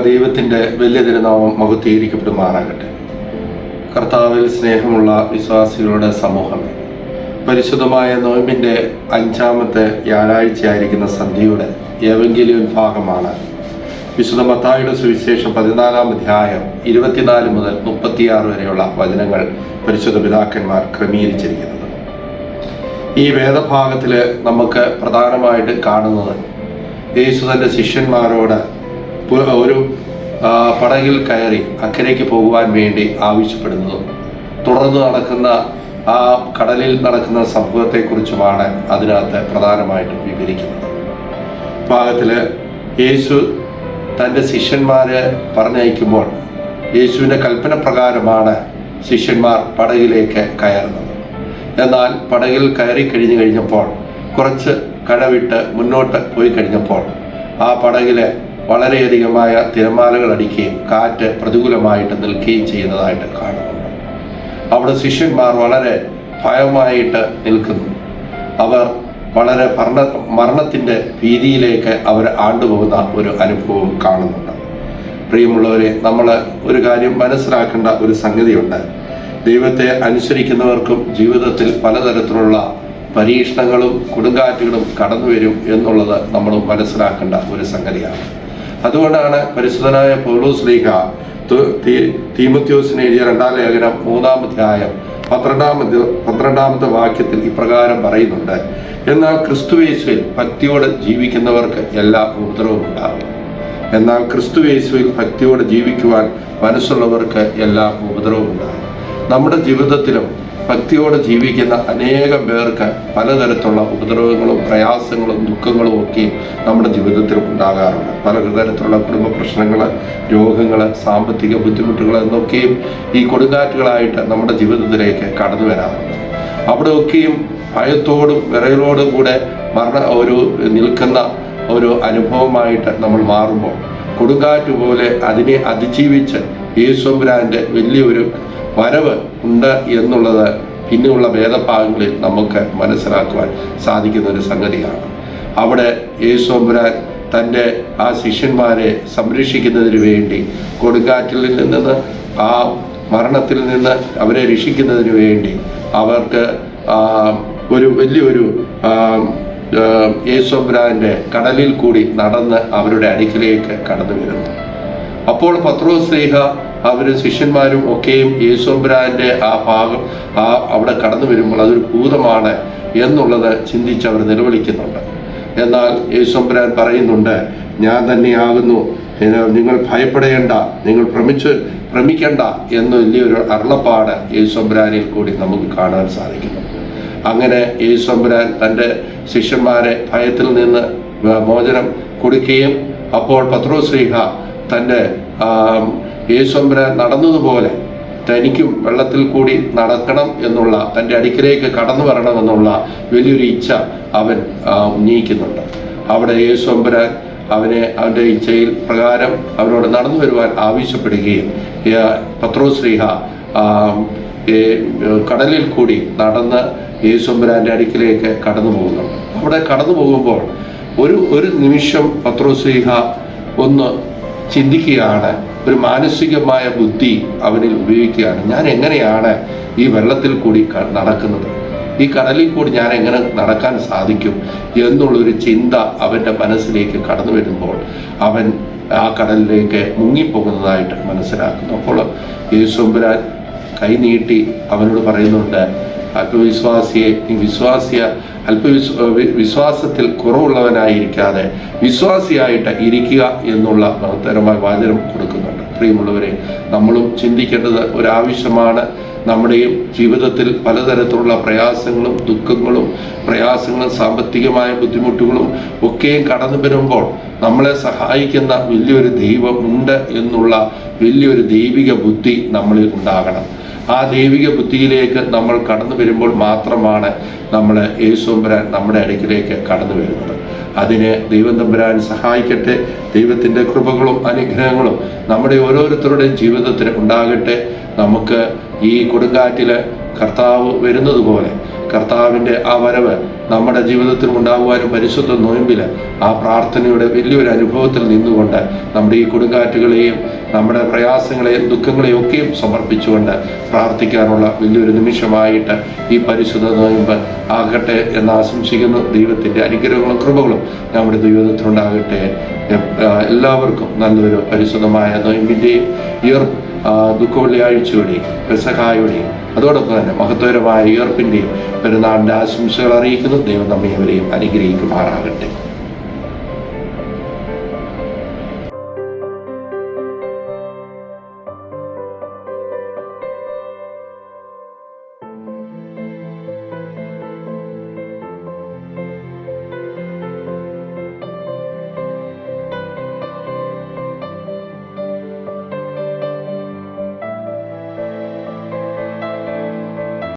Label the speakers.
Speaker 1: ദൈവത്തിൻ്റെ വലിയ തിരുനാമം മഹത്വീകരിക്കപ്പെടുമാറാകട്ടെ. കർത്താവിൽ സ്നേഹമുള്ള വിശ്വാസികളുടെ സമൂഹമേ, പരിശുദ്ധമായ നോയമ്പിൻ്റെ 5-ാമത്തെ വ്യാഴാഴ്ചയായിരിക്കുന്ന സന്ധ്യയുടെ ഏവെങ്കിലും ഭാഗമാണ് വിശുദ്ധ മത്തായിയുടെ സുവിശേഷം 14-ാം അധ്യായം 24 മുതൽ 36 വരെയുള്ള വചനങ്ങൾ പരിശുദ്ധ പിതാക്കന്മാർ ക്രമീകരിച്ചിരിക്കുന്നത്. ഈ വേദഭാഗത്തിൽ നമുക്ക് പ്രധാനമായിട്ട് കാണുന്നത് യേശു തൻ്റെ ശിഷ്യന്മാരോട് ഒരു പടകിൽ കയറി അക്കരയ്ക്ക് പോകുവാൻ വേണ്ടി ആവശ്യപ്പെടുന്നതും തുടർന്ന് നടക്കുന്ന ആ കടലിൽ നടക്കുന്ന സംഭവത്തെക്കുറിച്ചുമാണ് അതിനകത്ത് പ്രധാനമായിട്ടും വിവരിക്കുന്നത്. ഭാഗത്തിൽ യേശു തൻ്റെ ശിഷ്യന്മാരെ പറഞ്ഞയക്കുമ്പോൾ യേശുവിൻ്റെ കൽപ്പന പ്രകാരമാണ് ശിഷ്യന്മാർ പടകിലേക്ക് കയറുന്നത്. എന്നാൽ പടകിൽ കയറി കഴിഞ്ഞപ്പോൾ കുറച്ച് കടവിട്ട് മുന്നോട്ട് പോയി കഴിഞ്ഞപ്പോൾ ആ പടകിൽ വളരെയധികമായ തിരമാലകൾ അടിക്കുകയും കാറ്റ് പ്രതികൂലമായിട്ട് നിൽക്കുകയും ചെയ്യുന്നതായിട്ട് കാണുന്നുണ്ട്. അവിടെ ശിഷ്യന്മാർ വളരെ ഭയമായിട്ട് നിൽക്കുന്നു. അവർ വളരെ മരണത്തിൻ്റെ ഭീതിയിലേക്ക് അവർ ആണ്ടുപോകുന്ന ഒരു അനുഭവം കാണുന്നുണ്ട്. പ്രിയമുള്ളവരെ, നമ്മൾ ഒരു കാര്യം മനസ്സിലാക്കേണ്ട ഒരു സംഗതിയുണ്ട്. ദൈവത്തെ അനുസരിക്കുന്നവർക്കും ജീവിതത്തിൽ പലതരത്തിലുള്ള പരീക്ഷണങ്ങളും കൊടുങ്കാറ്റുകളും കടന്നു വരും എന്നുള്ളത് നമ്മൾ മനസ്സിലാക്കേണ്ട ഒരു സംഗതിയാണ്. അതുകൊണ്ടാണ് പരിശുദ്ധനായ പൗലോസ് ശ്ലീഹ തീമോഥെയോസിന് എഴുതിയ 2-ാം ലേഖനം 3-ാം അധ്യായം 12-ാമത്തെ വാക്യത്തിൽ ഇപ്രകാരം പറയുന്നുണ്ട്: എന്നാൽ ക്രിസ്തുയേശുവിൽ ഭക്തിയോടെ ജീവിക്കുന്നവർക്ക് എല്ലാ ഉപദ്രവവും ഉണ്ടാകും. എന്നാൽ ക്രിസ്തുയേശുവിൽ ഭക്തിയോടെ ജീവിക്കുവാൻ മനസ്സുള്ളവർക്ക് എല്ലാ ഉപദ്രവവും ഉണ്ടാകും. നമ്മുടെ ജീവിതത്തിലും ഭക്തിയോടെ ജീവിക്കുന്ന അനേകം പേർക്ക് പലതരത്തിലുള്ള ഉപദ്രവങ്ങളും പ്രയാസങ്ങളും ദുഃഖങ്ങളും ഒക്കെ നമ്മുടെ ജീവിതത്തിൽ ഉണ്ടാകാറുണ്ട്. പലതരത്തിലുള്ള കുടുംബ പ്രശ്നങ്ങൾ, രോഗങ്ങൾ, സാമ്പത്തിക ബുദ്ധിമുട്ടുകൾ എന്നൊക്കെയും ഈ കൊടുങ്കാറ്റുകളായിട്ട് നമ്മുടെ ജീവിതത്തിലേക്ക് കടന്നു വരാറുണ്ട്. അവിടെയൊക്കെയും ഭയത്തോടും വിറയലോടും കൂടെ നിൽക്കുന്ന ഒരു അനുഭവമായിട്ട് നമ്മൾ മാറുമ്പോൾ കൊടുങ്കാറ്റ് പോലെ അതിനെ അതിജീവിച്ച് യേശുമ്പുരാൻ്റെ വലിയൊരു വരവ് ഉണ്ട് എന്നുള്ളത് പിന്നെയുള്ള വേദഭാഗങ്ങളിൽ നമുക്ക് മനസ്സിലാക്കുവാൻ സാധിക്കുന്ന ഒരു സംഗതിയാണ്. അവിടെ യേശുമ്പുരാൻ തൻ്റെ ആ ശിഷ്യന്മാരെ സംരക്ഷിക്കുന്നതിന് വേണ്ടി കൊടുങ്കാറ്റിൽ നിന്ന് ആ മരണത്തിൽ നിന്ന് അവരെ രക്ഷിക്കുന്നതിന് വേണ്ടി അവർക്ക് ഒരു വലിയൊരു യേശുമ്പുരാൻ്റെ കടലിൽ കൂടി നടന്ന് അവരുടെ അടുക്കിലേക്ക് കടന്നു വരുന്നു. അപ്പോൾ പത്രോസ് ശ്ലീഹ അവരും ശിഷ്യന്മാരും ഒക്കെയും യേശുമ്പുരാൻ്റെ ആ ഭാഗം അവിടെ കടന്നു വരുമ്പോൾ അതൊരു ഭൂതമാണ് എന്നുള്ളത് ചിന്തിച്ച് അവർ നിലവിളിക്കുന്നുണ്ട്. എന്നാൽ യേശുമ്പുരാൻ പറയുന്നുണ്ട്: ഞാൻ തന്നെയാകുന്നു, നിങ്ങൾ ഭയപ്പെടേണ്ട, നിങ്ങൾ ഭ്രമിക്കണ്ട എന്ന് വലിയൊരു അരുളപ്പാട് യേശുമ്പുരാനിൽ കൂടി നമുക്ക് കാണാൻ സാധിക്കുന്നു. അങ്ങനെ യേശുമ്പുരാൻ തൻ്റെ ശിഷ്യന്മാരെ ഭയത്തിൽ നിന്ന് മോചനം കൊടുക്കുകയും അപ്പോൾ പത്രോസ് ശ്ലീഹ തൻ്റെ യേശുമ്പുരാൻ നടന്നതുപോലെ തനിക്കും വെള്ളത്തിൽ കൂടി നടക്കണം എന്നുള്ള, തൻ്റെ അടുക്കിലേക്ക് കടന്നു വരണമെന്നുള്ള വലിയൊരു ഇച്ഛ അവൻ ഉന്നയിക്കുന്നുണ്ട്. അവിടെ യേശുമ്പുരാൻ അവൻ്റെ ഇച്ഛയിൽ പ്രകാരം അവനോട് നടന്നു വരുവാൻ ആവശ്യപ്പെടുകയും പത്രോസ് ശ്ലീഹ കടലിൽ കൂടി നടന്ന് യേശുമ്പുരാൻ്റെ അടുക്കിലേക്ക് കടന്നു പോകുന്നുണ്ട്. അവിടെ കടന്നു പോകുമ്പോൾ ഒരു നിമിഷം പത്രോസ് ശ്ലീഹ ഒന്ന് ചിന്തിക്കുകയാണ്. ഒരു മാനസികമായ ബുദ്ധി അവനിൽ ഉപയോഗിക്കുകയാണ്. ഞാൻ എങ്ങനെയാണ് ഈ വെള്ളത്തിൽ കൂടി നടക്കുന്നത്? ഈ കടലിൽ കൂടി ഞാൻ എങ്ങനെ നടക്കാൻ സാധിക്കും എന്നുള്ളൊരു ചിന്ത അവൻ്റെ മനസ്സിലേക്ക് കടന്നു വരുമ്പോൾ അവൻ ആ കടലിലേക്ക് മുങ്ങിപ്പോകുന്നതായിട്ട് മനസ്സിലാക്കുന്നു. അപ്പോൾ യേശുമ്പുരാൻ കൈ നീട്ടി അവനോട് പറയുന്നുണ്ട്: അല്പവിശ്വാസിയെ, നീ വിശ്വാസത്തിൽ കുറവുള്ളവനായിരിക്കാതെ വിശ്വാസിയായിട്ട് ഇരിക്കുക എന്നുള്ള മഹത്തരമായ വാചനം കൊടുക്കുന്നുണ്ട്. പ്രിയമുള്ളവരെ, നമ്മളും ചിന്തിക്കേണ്ടത് ഒരാവശ്യമാണ്. നമ്മുടെയും ജീവിതത്തിൽ പലതരത്തിലുള്ള പ്രയാസങ്ങളും ദുഃഖങ്ങളും സാമ്പത്തികമായ ബുദ്ധിമുട്ടുകളും ഒക്കെയും കടന്നു വരുമ്പോൾ നമ്മളെ സഹായിക്കുന്ന വലിയൊരു ദൈവം ഉണ്ട് എന്നുള്ള വലിയൊരു ദൈവിക ബുദ്ധി നമ്മളിൽ ഉണ്ടാകണം. ആ ദൈവിക ബുദ്ധിയിലേക്ക് നമ്മൾ കടന്നു വരുമ്പോൾ മാത്രമാണ് യേശുമ്പുരാൻ നമ്മുടെ അടുക്കിലേക്ക് കടന്നു വരുന്നത്. അതിന് ദൈവം തമ്പുരാൻ സഹായിക്കട്ടെ. ദൈവത്തിൻ്റെ കൃപകളും അനുഗ്രഹങ്ങളും നമ്മുടെ ഓരോരുത്തരുടെയും ജീവിതത്തിന് ഉണ്ടാകട്ടെ. നമുക്ക് ഈ കൊടുങ്കാറ്റിൽ കർത്താവ് വരുന്നത് പോലെ കർത്താവിൻ്റെ ആ വരവ് നമ്മുടെ ജീവിതത്തിൽ ഉണ്ടാകുവാനും പരിശുദ്ധ നോയമ്പിൽ ആ പ്രാർത്ഥനയുടെ വലിയൊരു അനുഭവത്തിൽ നിന്നുകൊണ്ട് നമ്മുടെ ഈ കൊടുങ്കാറ്റുകളെയും നമ്മുടെ പ്രയാസങ്ങളെയും ദുഃഖങ്ങളെയും ഒക്കെയും സമർപ്പിച്ചുകൊണ്ട് പ്രാർത്ഥിക്കാനുള്ള വലിയൊരു നിമിഷമായിട്ട് ഈ പരിശുദ്ധ നോയമ്പ് ആകട്ടെ എന്ന് ആശംസിക്കുന്നു. ദൈവത്തിൻ്റെ അനുഗ്രഹങ്ങളും കൃപകളും നമ്മുടെ ജീവിതത്തിലുണ്ടാകട്ടെ. എല്ലാവർക്കും നല്ലൊരു പരിശുദ്ധമായ നോയമ്പിൻ്റെയും ദുഃഖവെള്ളിയാഴ്ചയുടെയും പെസഹായുടെയും അതോടൊപ്പം തന്നെ മഹത്വകരമായ ഉയർപ്പിൻ്റെയും പെരുന്നാളിൻ്റെ ആശംസകൾ അറിയിക്കുന്നു. ദൈവം നമ്മെ ഇവരെയും അനുഗ്രഹിക്കുമാറാകട്ടെ.